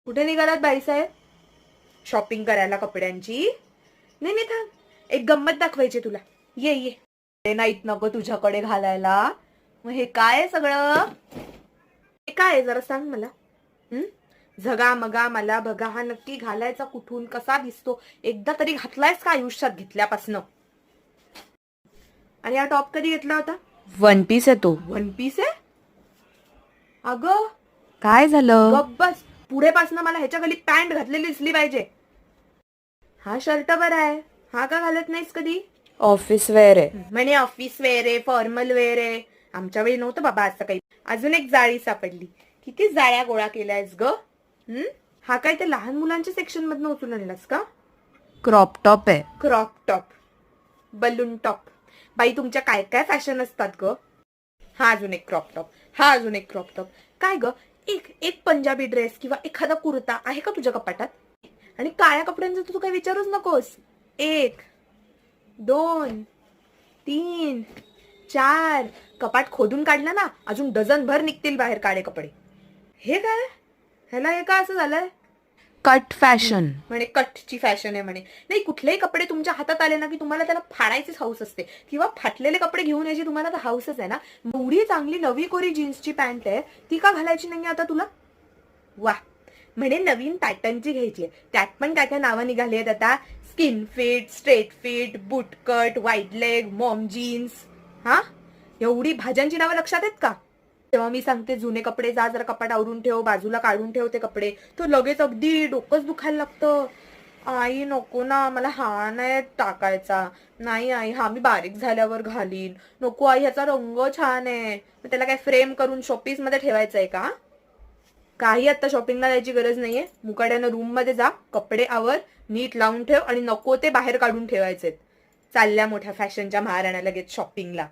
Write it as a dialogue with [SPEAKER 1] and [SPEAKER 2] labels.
[SPEAKER 1] कुठे निघालात बाईसाहेब? शॉपिंग करायला कपड्यांची? नाही नाही थांब, एक गंमत दाखवायची तुला. ये ये. ते नाहीत नको तुझ्याकडे घालायला. मग हे काय सगळं? हे काय जरा सांग मला. झगा मगा मला बघा हा नक्की घालायचा कुठून, कसा दिसतो, एकदा तरी घातलायस का आयुष्यात घेतल्यापासनं? आणि हा टॉप कधी घेतला होता?
[SPEAKER 2] वन पीस आहे तो.
[SPEAKER 1] वन पीस आहे? अगं
[SPEAKER 2] काय झालं?
[SPEAKER 1] गब्बस, पुढेपासनं मला ह्याच्या खाली पॅन्ट घातलेली दिसली पाहिजे. हा शर्ट बरा आहे, हा का घालत नाहीस कधी?
[SPEAKER 2] ऑफिस वेअर आहे.
[SPEAKER 1] म्हणे ऑफिस वेअर आहे, फॉर्मल वेअर आहे. आमच्या वेळी नव्हतं बाबा असं काही. अजून एक जाळी सापडली. किती जाळ्या गोळा केल्यास ग? हा काय ते लहान मुलांच्या सेक्शन मधनं उचलून आणलास का?
[SPEAKER 2] क्रॉप टॉप आहे.
[SPEAKER 1] Crop top, balloon top. बाई तुमच्या काय काय फॅशन असतात ग? हा अजून एक क्रॉप टॉप, हा अजून एक क्रॉप टॉप. काय ग, एक एक पंजाबी ड्रेस किंवा एखादा कुर्ता आहे का तुझ्या कपाटात? आणि काळ्या कपड्यांचं तू काही विचारूच नकोस. 1 2 3 4 कपाट खोदून काढलं ना, अजून डझनभर निघतील बाहेर काळे कपडे. हे काय, ह्याला हे का असं झालंय?
[SPEAKER 2] Cut fashion.
[SPEAKER 1] म्हणे कटची फॅशन आहे म्हणे. नाही, कुठलेही कपडे तुमच्या हातात आले ना की तुम्हाला त्याला फाडायचीच हाऊस असते, किंवा फाटलेले कपडे घेऊन यायची तुम्हाला तर हाऊसच आहे ना. एवढी चांगली नवी कोरी जीन्सची पॅन्ट आहे, ती का घालायची नाही आता तुला? वा, म्हणे नवीन पॅटर्नची घ्यायची आहे. त्यात पण काय काय नावं निघाली आहेत आता. Skin fit, straight fit, boot cut, wide leg, mom jeans. हा, एवढी भाज्यांची नावं लक्षात आहेत का? तेव्हा मी सांगते जुने कपडे जा जरा कपाट आवरून ठेव, बाजूला काढून ठेव ते कपडे, तो लगेच अगदी डोकंच दुखायला लागतं. आई नको ना, मला हा नाही टाकायचा. नाही आई, हा मी बारीक झाल्यावर घालीन. नको आई, ह्याचा रंग छान आहे. त्याला काय फ्रेम करून शोपीस मध्ये ठेवायचंय का? काही आता शॉपिंगला जायची गरज नाहीये. मुकाट्यानं रूम मध्ये जा, कपडे आवर, नीट लावून ठेव, आणि नको ते बाहेर काढून ठेवायचे. चालल्या मोठ्या फॅशनच्या महाराण्या लगेच शॉपिंगला.